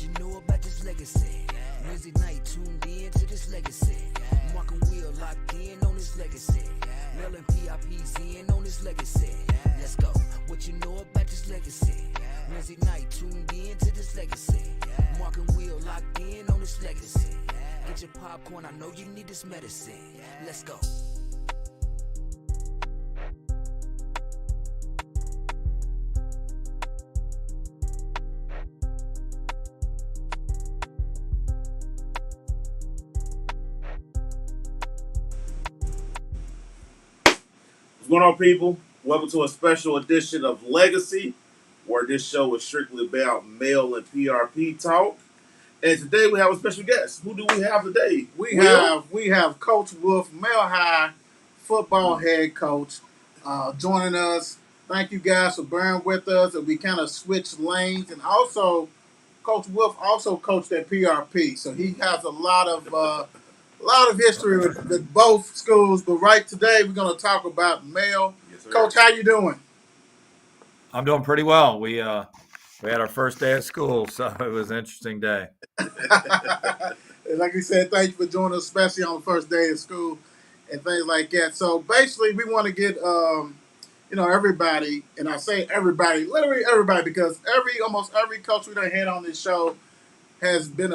you know about this legacy? Wednesday night, tuned in to this legacy. Mark and Will locked in on this legacy. Mel and PIP's in on this legacy. Let's go. What you know about this legacy? Wednesday night, tuned in to this legacy. Mark and Will locked in on this legacy. Get your popcorn, I know you need this medicine. Let's go. What's going on, people? Welcome to a special edition of Legacy, where this show is strictly about male and PRP talk. And today we have a special guest. Who do we have today? We have Coach Wolfe, Male High football head coach, joining us. Thank you guys for bearing with us. And we kind of switched lanes, and also Coach Wolfe also coached at PRP, so he has a lot of history with both schools. But right today we're going to talk about male. Yes, sir. Coach, how you doing? I'm doing pretty well. We had our first day at school, so it was an interesting day. Like we said, thank you for joining us, especially on the first day of school and things like that. So basically, we want to get everybody, and I say everybody, literally everybody, because almost every coach we done had on this show has been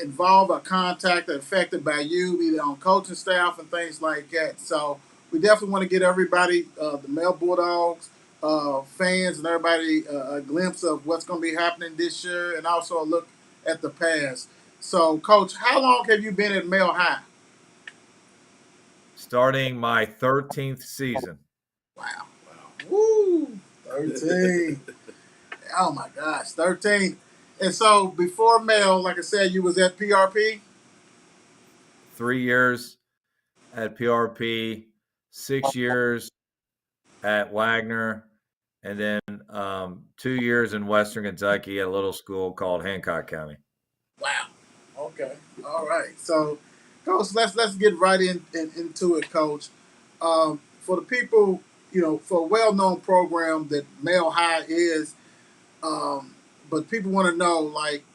involved or contacted, affected by you, either on coaching staff and things like that. So we definitely want to get everybody, the male Bulldogs, fans, and everybody a glimpse of what's going to be happening this year, and also a look at the past. So, Coach, how long have you been at Male High? Starting my 13th season. Wow. Woo! 13. Oh, my gosh, 13. And so, before Male, like I said, you was at PRP? 3 years at PRP, 6 years at Wagner, and then 2 years in Western Kentucky at a little school called Hancock County. Wow. Okay. All right. So, Coach, let's get right into it, Coach. For the people, for a well-known program that Male High is, but people want to know, like,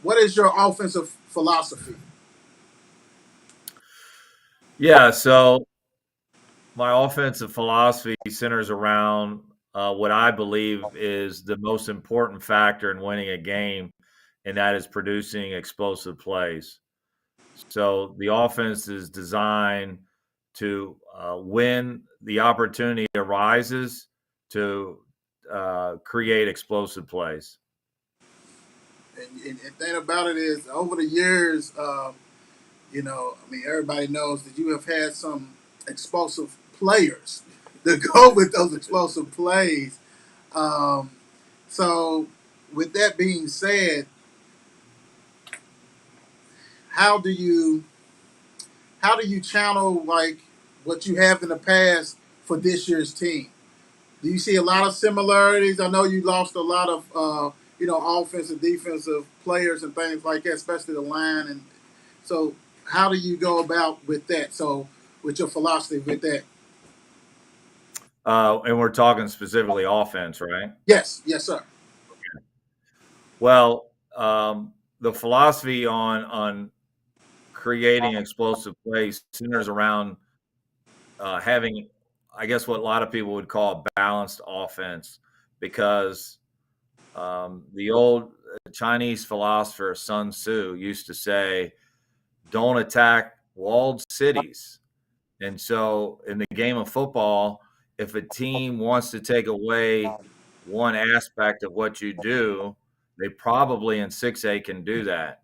what is your offensive philosophy? Yeah, so my offensive philosophy centers around what I believe is the most important factor in winning a game, and that is producing explosive plays. So the offense is designed to when the opportunity arises to create explosive plays. And the thing about it is, over the years, everybody knows that you have had some explosive players to go with those explosive plays. So, with that being said, how do you channel like what you have in the past for this year's team? Do you see a lot of similarities? I know you lost a lot of offensive, defensive players and things like that, especially the line. And so, how do you go about with that? So, with your philosophy with that? And we're talking specifically offense, right? Yes, sir. Well, the philosophy on creating explosive plays centers around having, I guess, what a lot of people would call a balanced offense, because the old Chinese philosopher Sun Tzu used to say, "Don't attack walled cities." And so, in the game of football, if a team wants to take away one aspect of what you do, they probably in 6A can do that.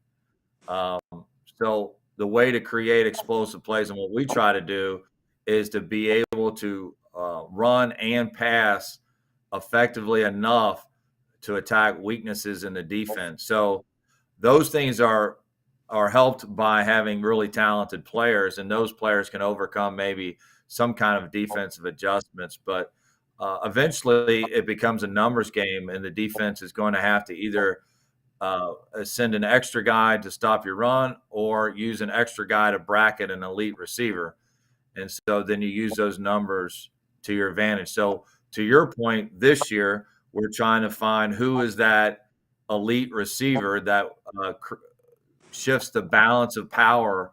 So the way to create explosive plays, and what we try to do, is to be able to run and pass effectively enough to attack weaknesses in the defense. So those things are helped by having really talented players, and those players can overcome maybe some kind of defensive adjustments. But eventually it becomes a numbers game, and the defense is going to have to either send an extra guy to stop your run or use an extra guy to bracket an elite receiver. And so then you use those numbers to your advantage. So to your point, this year, we're trying to find who is that elite receiver that shifts the balance of power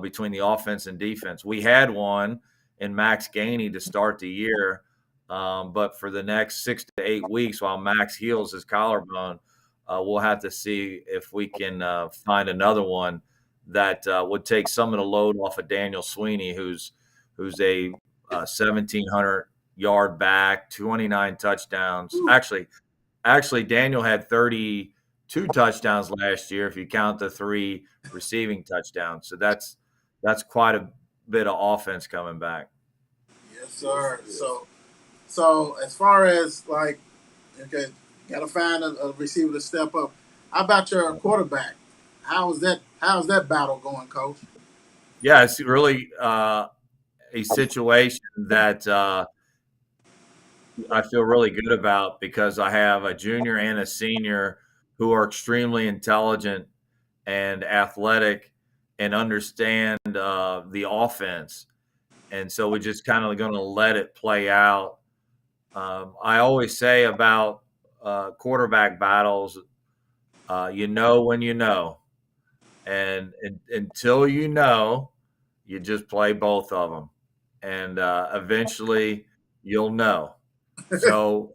between the offense and defense. We had one in Max Gainey to start the year, but for the next 6 to 8 weeks while Max heals his collarbone, we'll have to see if we can find another one that would take some of the load off of Daniel Sweeney, who's a 1,700 yard back, 29 touchdowns. Actually, Daniel had 32 touchdowns last year if you count the 3 receiving touchdowns. So that's quite a bit of offense coming back. Yes, sir. So as far as like, okay, got to find a receiver to step up. How about your quarterback? How's that battle going, Coach? Yeah, it's really a situation that I feel really good about because I have a junior and a senior who are extremely intelligent and athletic and understand the offense. And so we're just kind of going to let it play out. I always say about quarterback battles, you know when you know. And until you know, you just play both of them. And eventually you'll know. So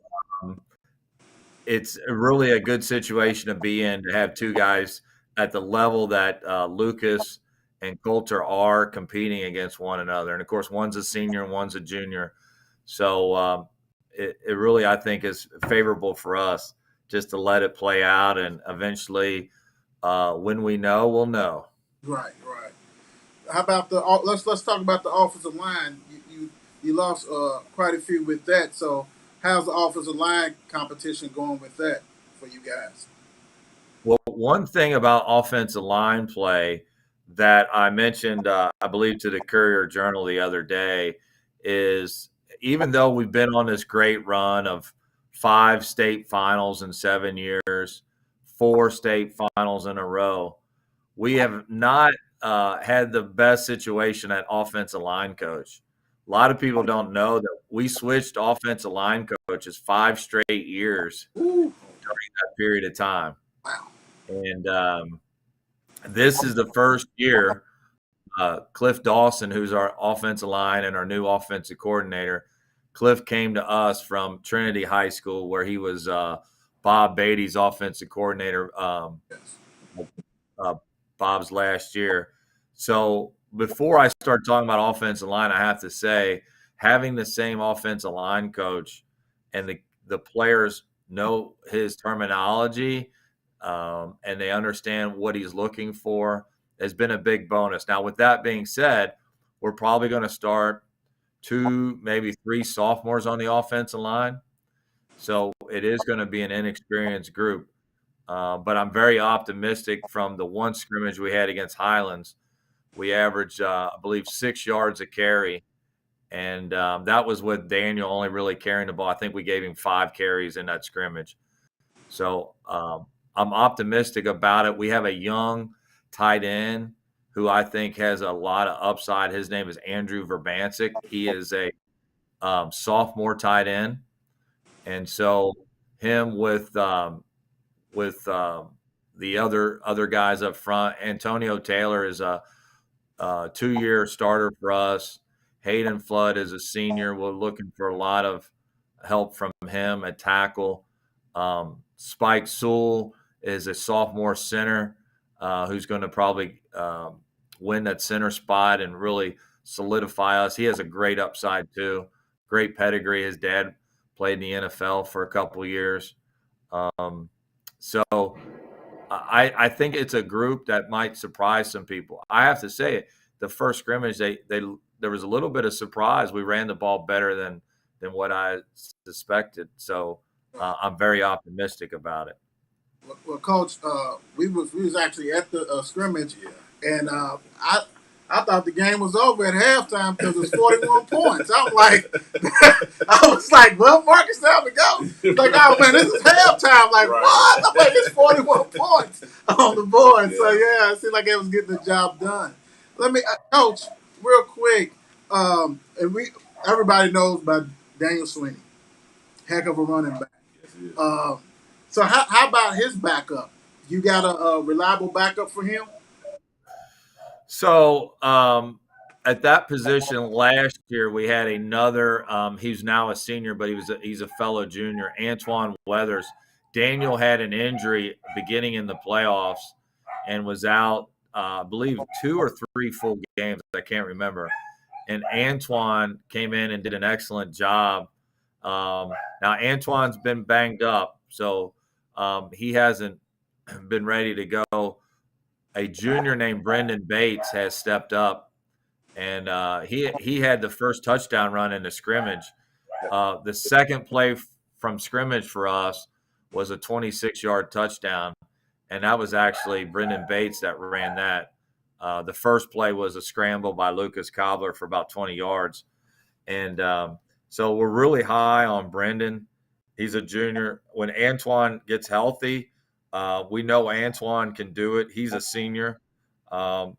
it's really a good situation to be in to have 2 guys at the level that Lucas and Coulter are competing against one another. And of course, one's a senior and one's a junior. So it really, I think, is favorable for us just to let it play out. And eventually, when we know, we'll know. Right. How about let's talk about the offensive line. You lost quite a few with that. So how's the offensive line competition going with that for you guys? Well, one thing about offensive line play that I mentioned, I believe, to the Courier Journal the other day is even though we've been on this great run of 5 state finals in 7 years, 4 state finals in a row, we have not had the best situation at offensive line coach. A lot of people don't know that we switched offensive line coaches 5 straight years Ooh, during that period of time. wow. And this is the first year Cliff Dawson, who's our offensive line and our new offensive coordinator. Cliff came to us from Trinity High School, where he was Bob Beatty's offensive coordinator Bob's last year. So before I start talking about offensive line, I have to say having the same offensive line coach and the players know his terminology and they understand what he's looking for has been a big bonus. Now, with that being said, we're probably going to start 2, maybe 3 sophomores on the offensive line. So it is going to be an inexperienced group. But I'm very optimistic from the one scrimmage we had against Highlands. We averaged, I believe, 6 yards a carry. And that was with Daniel only really carrying the ball. I think we gave him 5 carries in that scrimmage. So I'm optimistic about it. We have a young tight end who I think has a lot of upside. His name is Andrew Verbancic. He is a sophomore tight end. And so him with the other guys up front, Antonio Taylor is a 2-year starter for us. Hayden Flood is a senior. We're looking for a lot of help from him at tackle. Spike Sewell is a sophomore center who's going to probably win that center spot and really solidify us. He has a great upside too, great pedigree. His dad played in the NFL for a couple of years. So I think it's a group that might surprise some people. I have to say it. The first scrimmage, there was a little bit of surprise. We ran the ball better than what I suspected. So I'm very optimistic about it. Well, Coach, we was actually at the scrimmage, and I thought the game was over at halftime because it was 41 points. I'm like, I was like, well, Marcus, time to go. Like, oh man, this is halftime. Like, what? I'm like, it's 41 points on the board. So yeah, it seemed like it was getting the job done. Let me, Coach, real quick, and everybody knows about Daniel Sweeney, heck of a running back. So how about his backup? You got a reliable backup for him? So at that position last year, we had another. He's now a senior, but he's a fellow junior, Antoine Weathers. Daniel had an injury beginning in the playoffs and was out, I believe, 2 or 3 full games. I can't remember. And Antoine came in and did an excellent job. Now Antoine's been banged up, so he hasn't been ready to go. A junior named Brendan Bates has stepped up, and he had the first touchdown run in the scrimmage. The second play from scrimmage for us was a 26-yard touchdown, and that was actually Brendan Bates that ran that. The first play was a scramble by Lucas Cobbler for about 20 yards, and so we're really high on Brendan. He's a junior. When Antoine gets healthy, we know Antoine can do it. He's a senior, and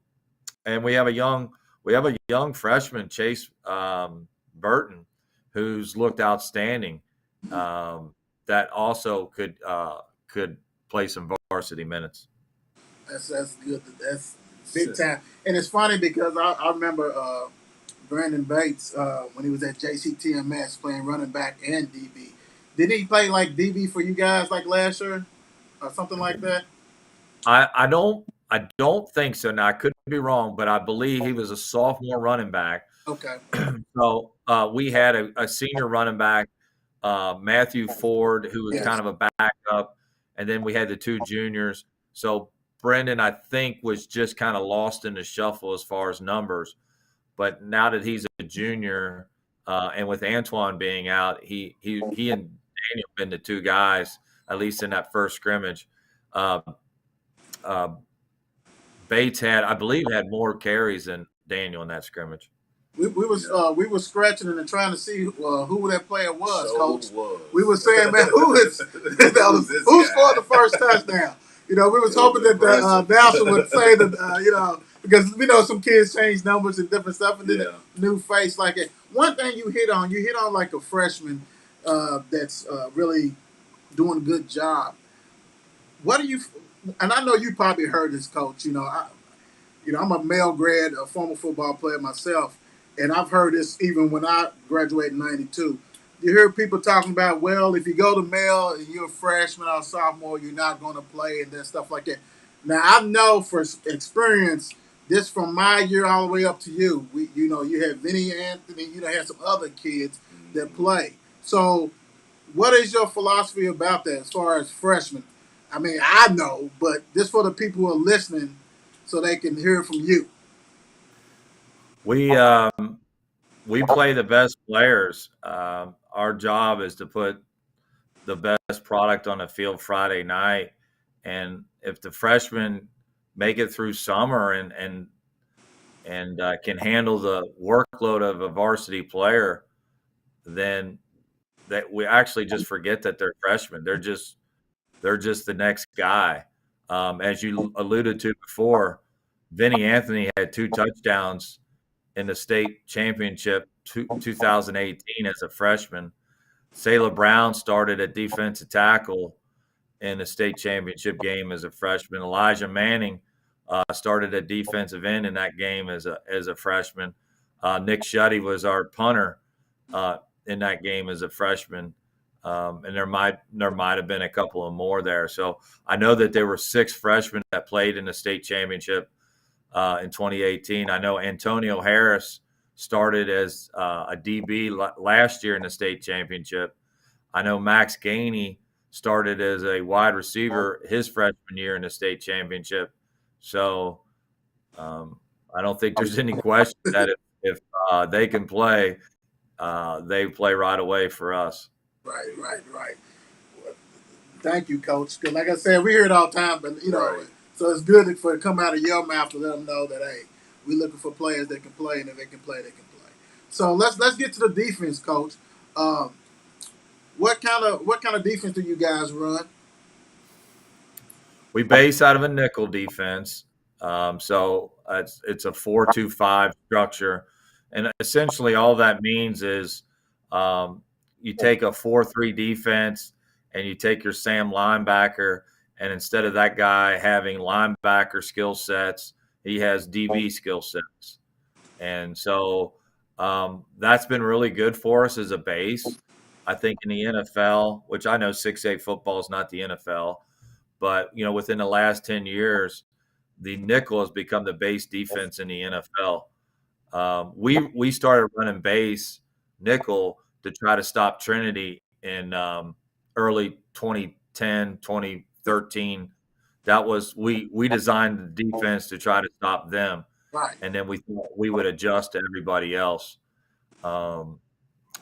we have a young freshman, Chase Burton, who's looked outstanding. That also could play some varsity minutes. That's good. That's big time. And it's funny because I remember Brandon Bates when he was at JCTMS playing running back and DB. Did he play like DB for you guys like last year or something like that? I don't think so. Now I could be wrong, but I believe he was a sophomore running back. Okay. So we had a senior running back, Matthew Ford, who was kind of a backup, and then we had the 2 juniors. So Brendan, I think, was just kind of lost in the shuffle as far as numbers. But now that he's a junior, and with Antoine being out, he and Daniel been the 2 guys, at least in that first scrimmage. Bates I believe, had more carries than Daniel in that scrimmage. We were scratching and trying to see who that player was, So Coach. was. We were saying, man, who scored the first touchdown? You know, we was hoping that the announcer would say that, you know, because we know some kids change numbers and different stuff, and then a new face like it. One thing you hit on like a freshman that's really doing a good job. What do you? And I know you probably heard this, Coach. I'm a Male grad, a former football player myself, and I've heard this even when I graduated in '92. You hear people talking about, well, if you go to Male and you're a freshman or a sophomore, you're not going to play and then stuff like that. Now, I know for experience, this from my year all the way up to you, you had Vinny Anthony, had some other kids that play. So what is your philosophy about that as far as freshmen? I mean, I know, but just for the people who are listening so they can hear from you. We play the best players. Our job is to put the best product on the field Friday night, and if the freshmen make it through summer and can handle the workload of a varsity player, then that we actually just forget that they're freshmen. They're just the next guy. As you alluded to before, Vinny Anthony had 2 touchdowns in the state championship 2018 as a freshman. Sayla Brown started at defensive tackle in the state championship game as a freshman. Elijah Manning started at defensive end in that game as a freshman. Nick Shuddy was our punter in that game as a freshman. And there might have been a couple of more there. So I know that there were 6 freshmen that played in the state championship in 2018. I know Antonio Harris started as a DB last year in the state championship. I know Max Gainey started as a wide receiver his freshman year in the state championship. So I don't think there's any question that if they can play, they play right away for us. Right. Thank you, Coach. Because like I said, we hear it all the time, but so it's good for it to come out of your mouth to let them know that hey, we're looking for players that can play, and if they can play, they can play. So let's get to the defense, Coach. What kind of defense do you guys run? We base out of a nickel defense, so it's a 4-2-5 structure, and essentially all that means is you take a 4-3 defense and you take your Sam linebacker, and instead of that guy having linebacker skill sets, he has DB skill sets. And so that's been really good for us as a base. I think in the NFL, which I know 6A football is not the NFL, but within the last 10 years, the nickel has become the base defense in the NFL. We started running base nickel to try to stop Trinity in early 2010, 2013. That was we designed the defense to try to stop them, Right. and then we thought we would adjust to everybody else.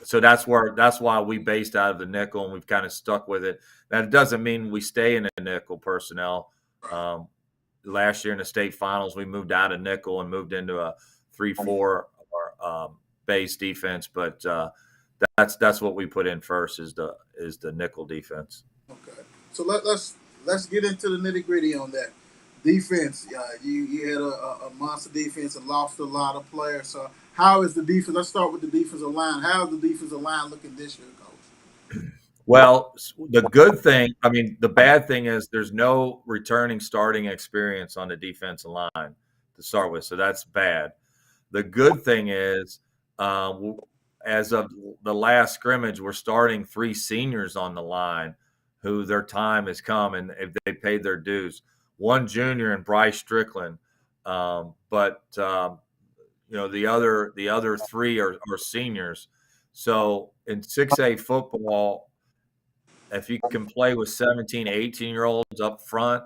So that's why we based out of the nickel, and we've kind of stuck with it. That doesn't mean we stay in the nickel personnel. Last year in the state finals, we moved out of nickel and moved into a 3-4 base defense. But that's what we put in first is the nickel defense. Okay. So let's get into the nitty gritty on that defense. You had a monster defense and lost a lot of players. So how is the defense? Let's start with the defensive line. How is the defensive line looking this year, Coach? Well, the good thing, the bad thing is there's no returning starting experience on the defensive line to start with, so that's bad. The good thing is, as of the last scrimmage, we're starting 3 seniors on the line who their time has come and if they paid their dues. 1 junior and Bryce Strickland, but the other 3 are seniors. So in 6A football, if you can play with 17, 18-year-olds up front,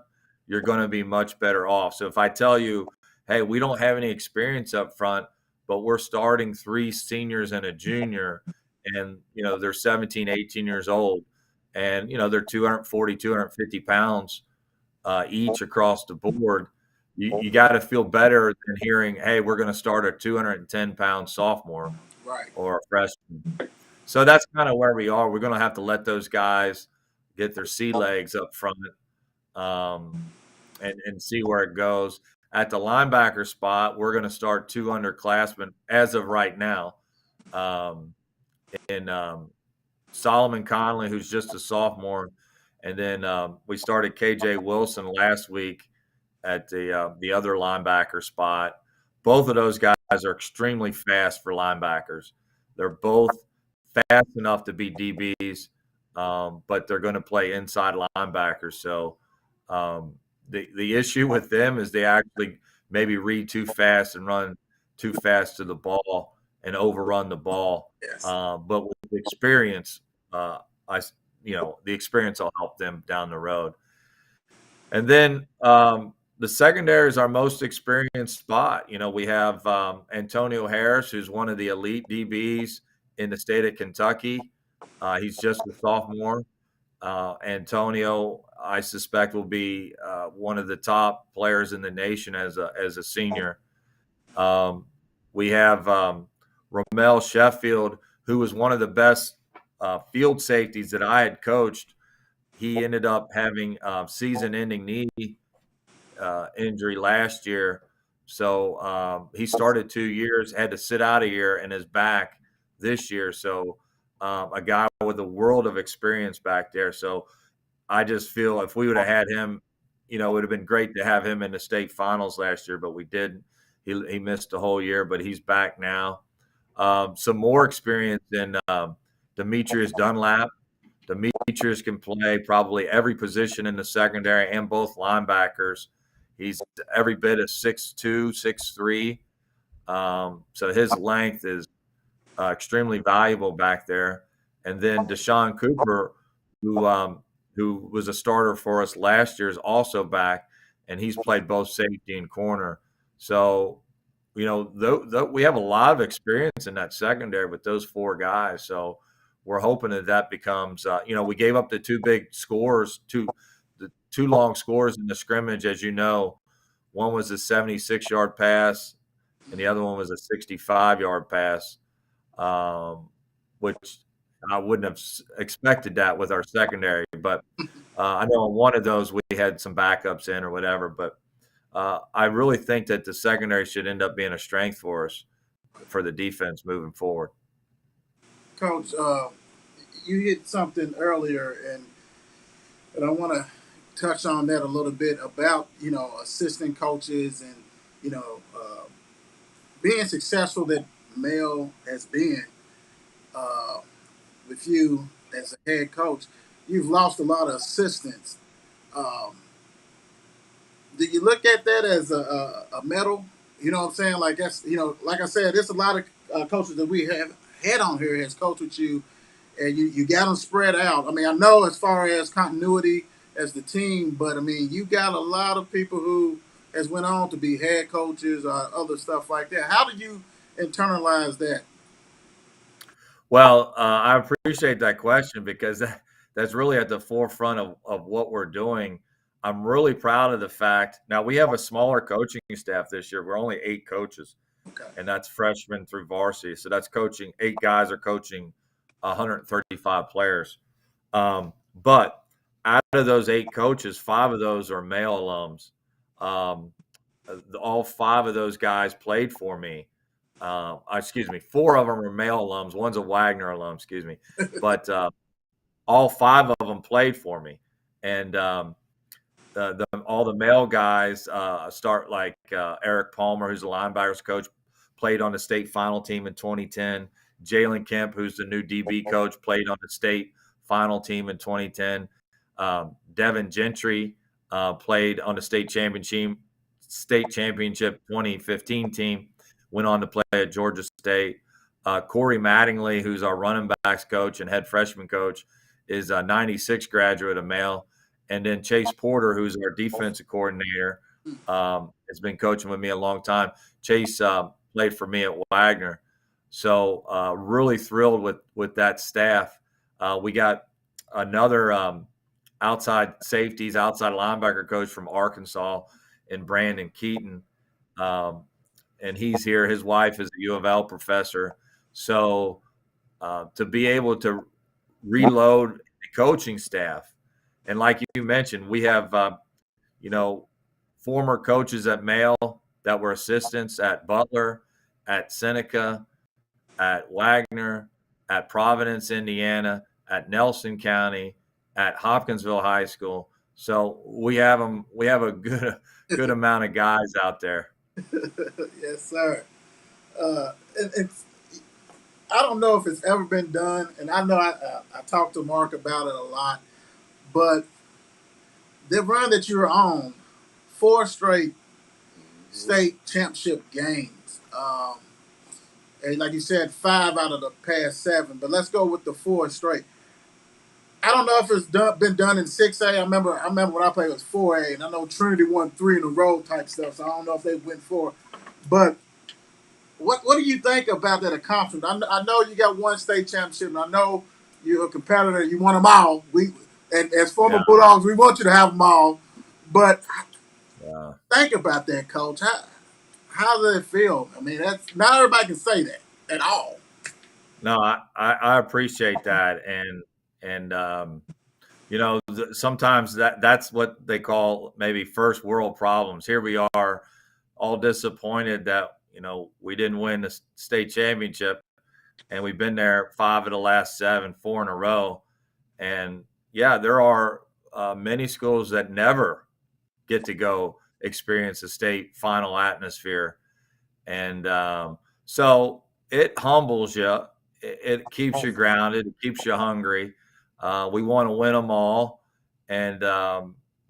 you're going to be much better off. So if I tell you, hey, we don't have any experience up front, but we're starting 3 seniors and a junior, and, they're 17, 18 years old, and, they're 240, 250 pounds each across the board, you got to feel better than hearing, hey, we're going to start a 210-pound sophomore or a freshman. So that's kind of where we are. We're going to have to let those guys get their sea legs up front and see where it goes. At the linebacker spot, we're going to start 2 underclassmen as of right now. In Solomon Conley, who's just a sophomore, and then we started KJ Wilson last week at the other linebacker spot. Both of those guys are extremely fast for linebackers. They're both fast enough to be DBs, but they're going to play inside linebackers. So the issue with them is they actually maybe read too fast and run too fast to the ball and overrun the ball. Yes. But with experience, the experience will help them down the road. And then the secondary is our most experienced spot. We have Antonio Harris, who's one of the elite DBs in the state of Kentucky. He's just a sophomore. Antonio, I suspect, will be one of the top players in the nation as a senior. We have Ramel Sheffield, who was one of the best field safeties that I had coached. He ended up having season-ending knee injury last year. So he started 2 years, had to sit out a year, and is back this year. So a guy with a world of experience back there. So I just feel if we would have had him, it would have been great to have him in the state finals last year, but we didn't. He missed the whole year, but he's back now. Some more experience in Demetrius Dunlap. Demetrius can play probably every position in the secondary and both linebackers. He's every bit of 6'2", 6'3". So his length is extremely valuable back there. And then Deshaun Cooper, who was a starter for us last year, is also back, and he's played both safety and corner. So, we have a lot of experience in that secondary with those 4 guys. So we're hoping that becomes, we gave up the 2 big scores, the 2 long scores in the scrimmage, as you know. One was a 76-yard pass, and the other one was a 65-yard pass, which I wouldn't have expected that with our secondary. But I know on one of those we had some backups in or whatever. But I really think that the secondary should end up being a strength for us for the defense moving forward. Coach, you hit something earlier, and And I want to touch on that a little bit about assistant coaches and being successful that Mel has been uh, with you as a head coach. You've lost a lot of assistants. Um, do you look at that as a medal? You know what I'm saying? Like that's like I said, there's a lot of coaches that we have had on here has coached with you, and you got them spread out. I mean, I know as far as continuity as the team, but I mean, you got a lot of people who has went on to be head coaches or other stuff like that. How do you internalize that? Well, I appreciate that question because that's really at the forefront of what we're doing. I'm really proud of the fact. Now we have a smaller coaching staff this year. We're only 8 coaches, Okay. and that's freshmen through varsity. So that's coaching 8 guys are coaching 135 players. But out of those 8 coaches, 5 of those are male alums. Um, all 5 of those guys played for me. Excuse me, 4 of them are male alums. One's a Wagner alum, excuse me. But all 5 of them played for me. And all the male guys start like Eric Palmer, who's the linebackers coach, played on the state final team in 2010. Jalen Kemp, who's the new DB coach, played on the state final team in 2010. Devin Gentry played on the state championship 2015 team, went on to play at Georgia State. Corey Mattingly, who's our running backs coach and head freshman coach, is a 96 graduate of Male. And then Chase Porter, who's our defensive coordinator, has been coaching with me a long time. Chase played for me at Wagner. So really thrilled with that staff. We got another outside linebacker coach from Arkansas in Brandon Keaton. And he's here. His wife is a U of L professor. So to be able to reload the coaching staff, and like you mentioned, we have former coaches at Male that were assistants at Butler, at Seneca, at Wagner, at Providence, Indiana, at Nelson County, at Hopkinsville High School. So we have them. We have a good amount of guys out there. Yes, sir. It's I don't know if it's ever been done, and I know I talked to Mark about it a lot, but the run that you're on, 4 straight state championship games, and like you said, 5 out of the past 7. But let's go with the 4 straight. I don't know if it's been done in 6A. I remember when I played it was 4A, and I know Trinity won 3 in a row type stuff. So I don't know if they went 4, but what do you think about that accomplishment? I know you got 1 state championship, and I know you're a competitor. You won them all. And as former Yeah. Bulldogs, we want you to have them all. But Yeah. think about that, Coach. How does it feel? I mean, that's not everybody can say that at all. No, I appreciate that, and sometimes that's what they call maybe first world problems. Here we are, all disappointed that we didn't win the state championship, and we've been there 5 of the last 7, 4 in a row, and yeah, there are many schools that never get to go experience the state final atmosphere, and so it humbles you. It keeps you grounded. It keeps you hungry. We want to win them all, and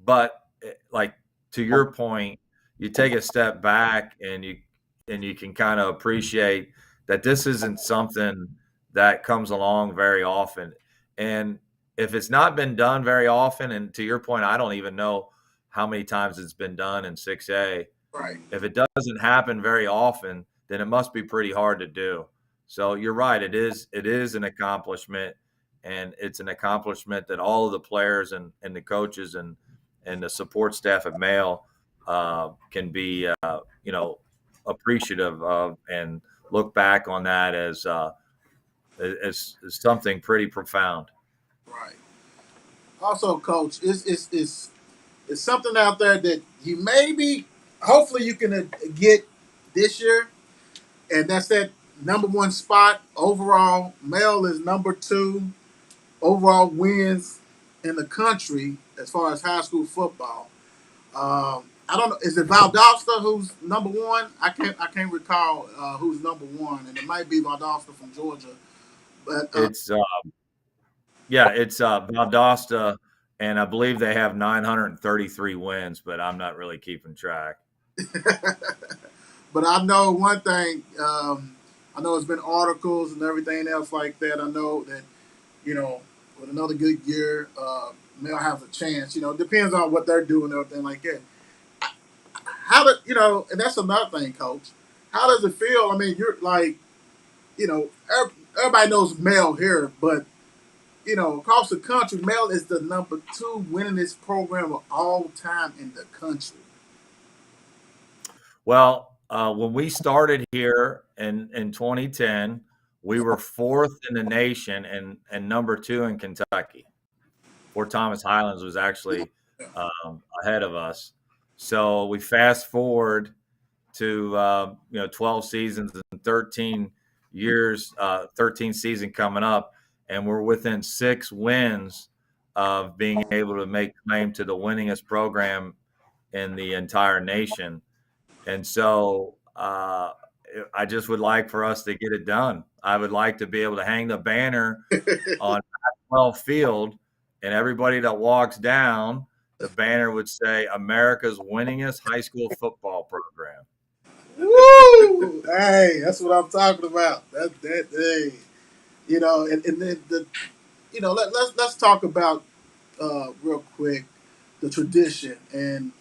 but like to your point, you take a step back and you can kind of appreciate that this isn't something that comes along very often. And if it's not been done very often, and to your point, I don't even know how many times it's been done in 6A. Right. If it doesn't happen very often, then it must be pretty hard to do. So you're right. It is an accomplishment, and it's an accomplishment that all of the players and the coaches and the support staff at Male can be appreciative of and look back on that as something pretty profound. Right. Also, Coach, is something out there that you hopefully you can get this year, and that's that #1 spot overall. Male is #2 overall wins in the country as far as high school football. I don't know. Is it Valdosta who's number one? I can't recall who's number one, and it might be Valdosta from Georgia. But It's it's Valdosta, and I believe they have 933 wins, but I'm not really keeping track. but I know one thing. I know it's been articles and everything else like that. I know that with another good year, Mel has a chance. It depends on what they're doing and everything like that. How do And that's another thing, Coach. How does it feel? I mean, you're like, everybody knows Mel here, but across the country, Mel is the number 2 winningest program of all time in the country. Well, when we started here in 2010, we were 4th in the nation and number 2 in Kentucky. Fort Thomas Highlands was actually ahead of us. So we fast forward to 12 seasons and 13 years, 13th season coming up, and we're within 6 wins of being able to make claim to the winningest program in the entire nation. And so I just would like for us to get it done. I would like to be able to hang the banner on 12 field, and everybody that walks down, the banner would say America's winningest high school football program. Woo! Hey, that's what I'm talking about. Hey, and then let's talk about real quick the tradition, and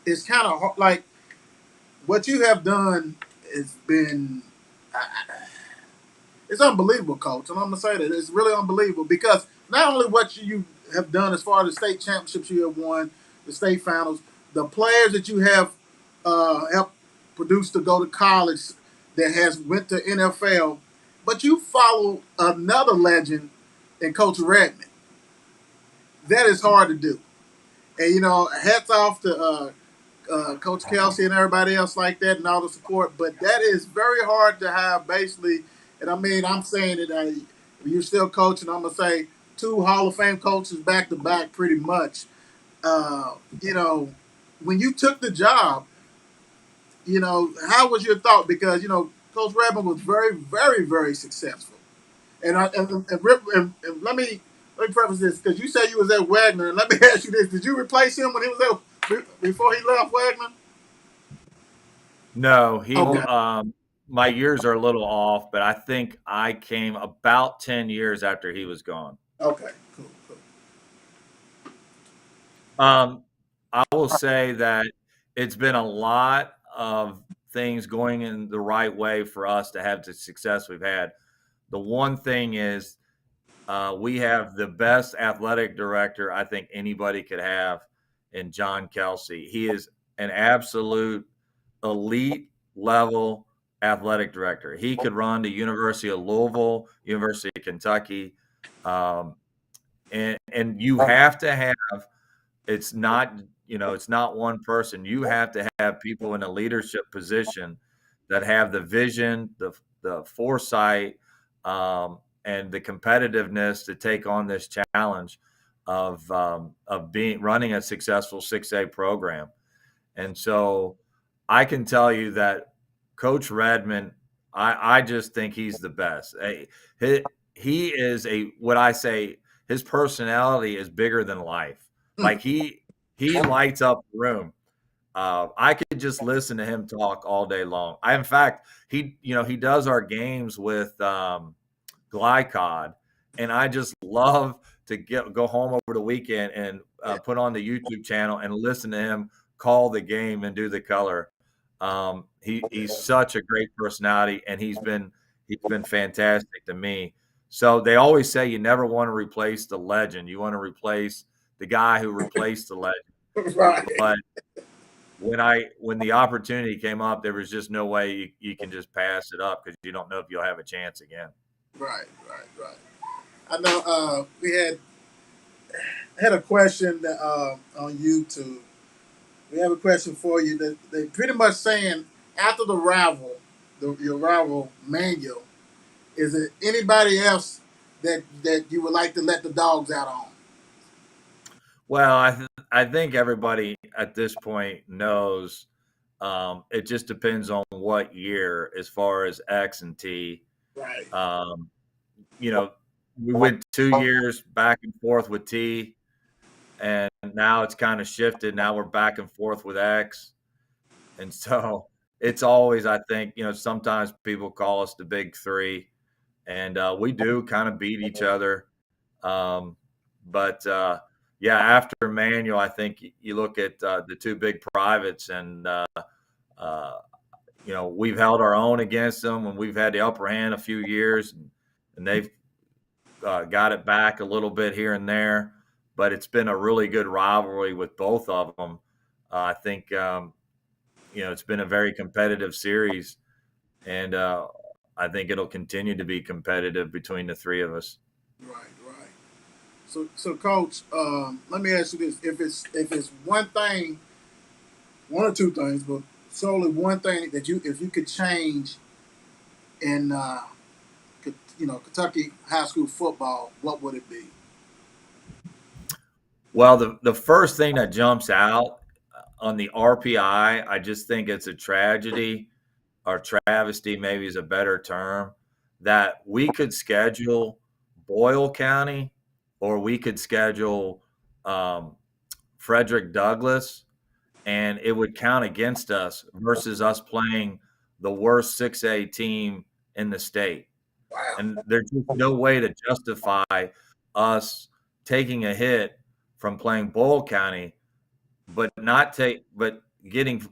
it's kind of like what you have done has been. It's unbelievable, Coach, and I'm gonna say that it's really unbelievable because not only what you have done as far as the state championships you have won, the state finals, the players that you have helped produce to go to college that has went to NFL, but you follow another legend in Coach Redmond. That is hard to do, and hats off to Coach Kelsey and everybody else like that and all the support. But that is very hard to have, basically. And I mean, I'm saying that you're still coaching. I'm gonna say 2 Hall of Fame coaches back to back, pretty much. When you took the job, how was your thought? Because Coach Redmond was very, very, very successful. And let me preface this because you said you was at Wagner. And let me ask you this: did you replace him when he was at before he left Wagner? No, Okay. my years are a little off, but I think I came about 10 years after he was gone. Okay. Cool. I will say that it's been a lot of things going in the right way for us to have the success we've had. The one thing is we have the best athletic director I think anybody could have in John Kelsey. He is an absolute elite level athletic director. He could run the University of Louisville, University of Kentucky, and you have to have. It's not it's not one person. You have to have people in a leadership position that have the vision, the foresight, and the competitiveness to take on this challenge of running a successful 6A program. And so I can tell you that Coach Redmond, I just think he's the best. He is what I say, his personality is bigger than life. Like he lights up the room. I could just listen to him talk all day long. In fact, he does our games with Glycod, and I just love to go home over the weekend and put on the YouTube channel and listen to him call the game and do the color. He's such a great personality, and he's been fantastic to me. So they always say you never want to replace the legend. You want to replace the guy who replaced the legend. Right. But when the opportunity came up, there was just no way you can just pass it up because you don't know if you'll have a chance again. Right. I know we had a question on YouTube. We have a question for you that they pretty much saying after your rival Manual, is it anybody else that you would like to let the dogs out on? Well, I think everybody at this point knows. It just depends on what year, as far as X and T. Right. Um, you know, we went 2 years back and forth with T, and now it's kind of shifted. Now we're back and forth with X, and so it's always, I think, sometimes people call us the big three, and we do kind of beat each other. Um, but yeah, after Manual, I think you look at the two big privates, and uh, we've held our own against them, and we've had the upper hand a few years, and they've got it back a little bit here and there. But it's been a really good rivalry with both of them. I think it's been a very competitive series, and I think it'll continue to be competitive between the three of us. Right. Right. So, Coach, let me ask you this: if it's one thing, one or two things, but solely one thing that if you could change in Kentucky high school football, what would it be? Well, the first thing that jumps out on the RPI, I just think it's a tragedy, or travesty maybe is a better term, that we could schedule Boyle County, or we could schedule um, Frederick Douglass, and it would count against us versus us playing the worst 6A team in the state. Wow. And there's just no way to justify us taking a hit from playing Boyle County, but getting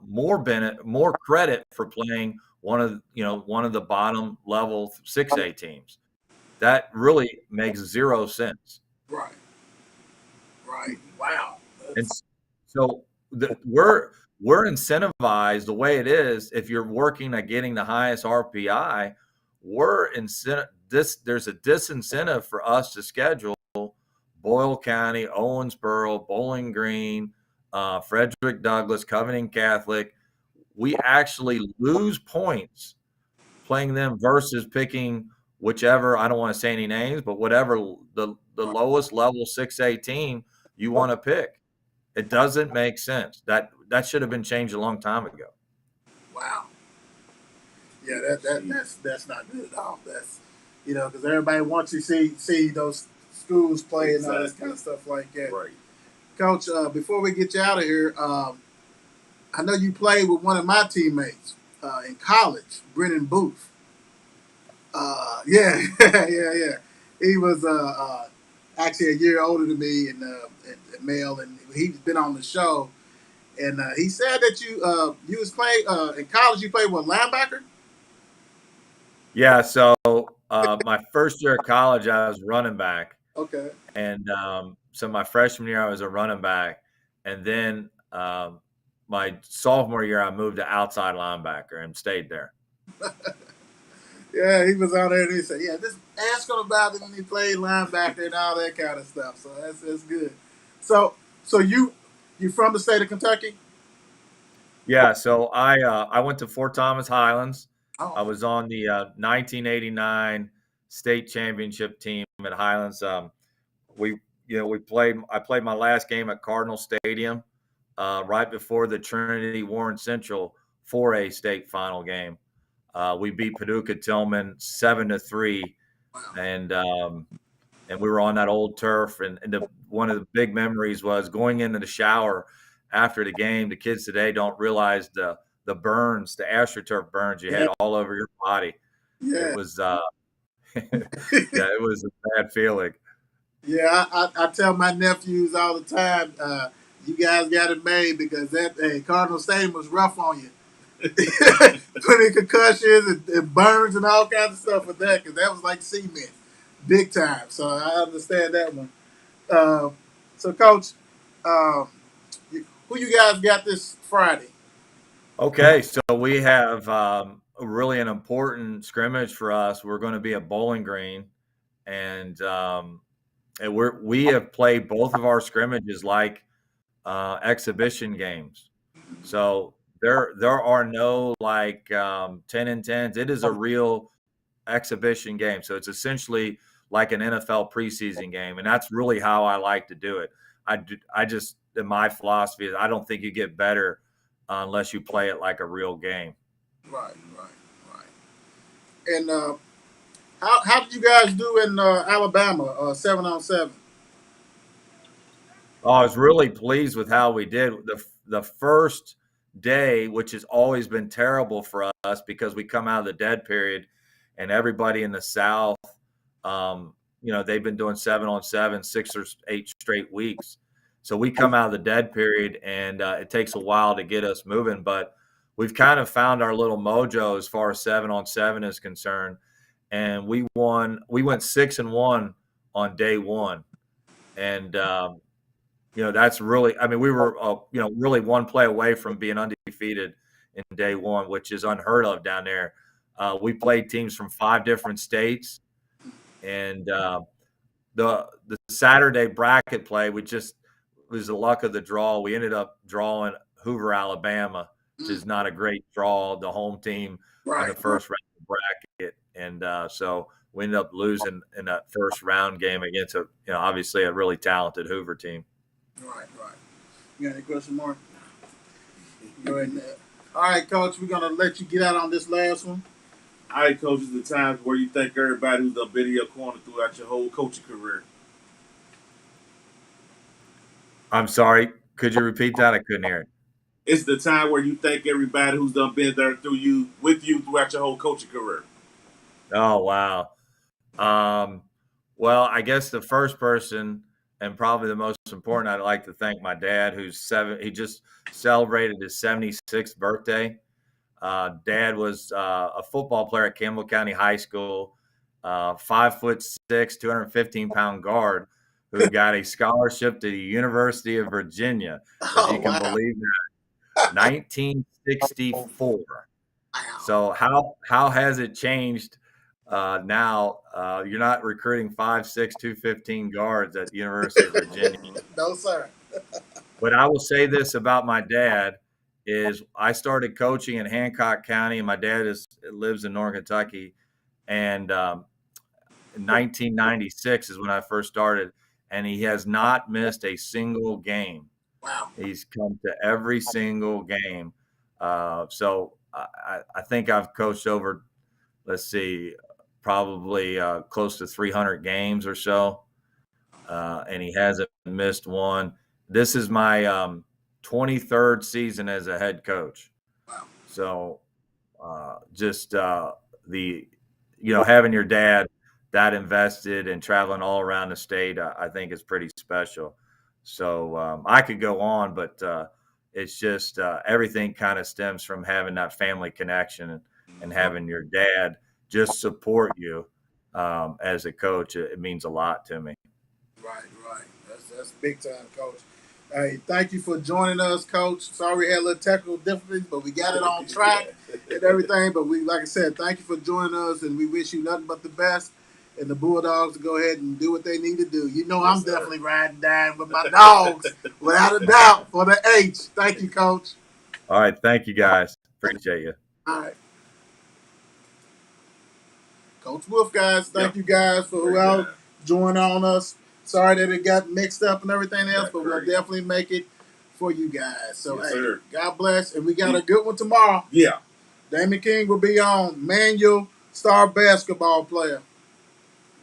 more credit for playing one of the bottom level 6A teams. That really makes zero sense. Right. Right. Wow. And so we're incentivized the way it is. If you're working at getting the highest RPI, there's a disincentive for us to schedule Boyle County, Owensboro, Bowling Green, Frederick Douglass, Covington Catholic. We actually lose points playing them versus picking whichever, I don't want to say any names, but whatever the lowest level 6A team you want to pick. It doesn't make sense. That should have been changed a long time ago. Wow. Yeah, that's not good at all. That's because everybody wants to see those schools play and all this kind of stuff like that. Right. Coach, before we get you out of here, I know you played with one of my teammates in college, Brennan Booth. Yeah, yeah. He was actually a year older than me and Male, and he's been on the show. And he said that you was playing in college. You played with linebacker. Yeah. So my first year of college, I was running back, Okay. and so my freshman year, I was a running back, and then my sophomore year, I moved to outside linebacker and stayed there. Yeah, he was on there and he said, "Yeah, just ask him about it when he played linebacker and all that kind of stuff." So that's good. So you from the state of Kentucky? Yeah. So I went to Fort Thomas Highlands. I Oh, was on the 1989 state championship team at Highlands. We played. I played my last game at Cardinal Stadium right before the Trinity Warren Central 4A state final game. We beat Paducah Tillman 7-3, and we were on that old turf. And one of the big memories was going into the shower after the game. The kids today don't realize the burns, the AstroTurf burns you yeah, had all over your body. It yeah, was yeah, it was a bad feeling. yeah. I tell my nephews all the time, you guys got it made because that Cardinal Stadium was rough on you. Putting concussions and burns and all kinds of stuff with that because that was like cement, big time. So I understand that one. Uh, so, Coach, um, who you guys got this Friday? Okay, so we have really an important scrimmage for us. We're going to be at Bowling Green, and we have played both of our scrimmages like exhibition games. So there are no like 10 and 10s. It is a real exhibition game. So it's essentially like an NFL preseason game. And that's really how I like to do it. I just, my philosophy is I don't think you get better unless you play it like a real game. Right. And how did you guys do in Alabama, 7-on-7? Oh, I was really pleased with how we did. The first day, which has always been terrible for us because we come out of the dead period, and everybody in the South, they've been doing 7-on-7 6 or 8 straight weeks. So we come out of the dead period, and it takes a while to get us moving. But we've kind of found our little mojo as far as 7-on-7 is concerned, and we won. We went 6-1 on day one, and that's really. I mean, we were really one play away from being undefeated in day one, which is unheard of down there. We played teams from 5 different states, and the Saturday bracket play, we just was the luck of the draw. We ended up drawing Hoover, Alabama, which is not a great draw, the home team in the first round of the bracket. And so we ended up losing in that first round game against obviously a really talented Hoover team. Right. You got any question, Mark? Go ahead. All right, Coach, we're going to let you get out on this last one. All right, Coach, is the times where you thank everybody who's been in your corner throughout your whole coaching career. I'm sorry. Could you repeat that? I couldn't hear it. It's the time where you thank everybody who's been there with you throughout your whole coaching career. Oh, wow. Well, I guess the first person and probably the most important, I'd like to thank my dad, he just celebrated his 76th birthday. Dad was a football player at Campbell County High School, 5'6", 215-pound guard who got a scholarship to the University of Virginia. If you can believe that. 1964. So how has it changed now? You're not recruiting 5'6", 215 guards at the University of Virginia. No, sir. But I will say this about my dad is I started coaching in Hancock County, and my dad lives in Northern Kentucky. And in 1996 is when I first started, and he has not missed a single game. Wow. He's come to every single game. So I think I've coached over, probably close to 300 games or so, and he hasn't missed one. This is my 23rd season as a head coach. Wow. So having your dad that invested and traveling all around the state, I think is pretty special. So I could go on, but it's just everything kind of stems from having that family connection and having your dad just support you as a coach. It means a lot to me. Right. That's big time, Coach. Hey, thank you for joining us, Coach. Sorry we had a little technical difficulties, but we got it on track and everything. But like I said, thank you for joining us, and we wish you nothing but the best. And the Bulldogs to go ahead and do what they need to do. I'm definitely riding down with my dogs, without a doubt, for the H. Thank you, Coach. All right. Thank you, guys. Appreciate you. All right. Coach Wolf, guys. Thank you, guys, for who joined on us. Sorry that it got mixed up and everything else, but we'll definitely make it for you guys. So, sir. God bless. And we got a good one tomorrow. Yeah. Damon King will be on. Manual star basketball player.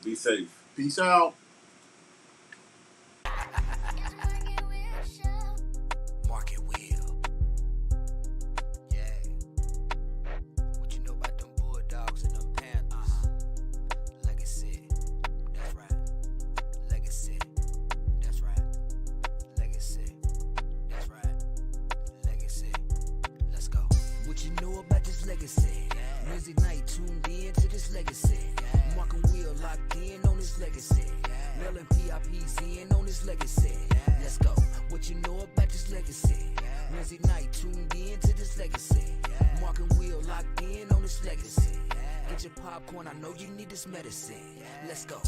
Be safe. Peace out. Market wheel. Yeah. What you know about them Bulldogs and them Panthers? Legacy. That's right. Legacy. That's right. Legacy. That's right. Legacy. Let's go. What you know about this legacy? Wednesday night tuned in to this legacy. Mark and Will locked in on this legacy. Mel and PIP's in on this legacy. Let's go. What you know about this legacy? Wednesday night tuned in to this legacy. Mark and Will locked in on this legacy. Get your popcorn, I know you need this medicine. Let's go.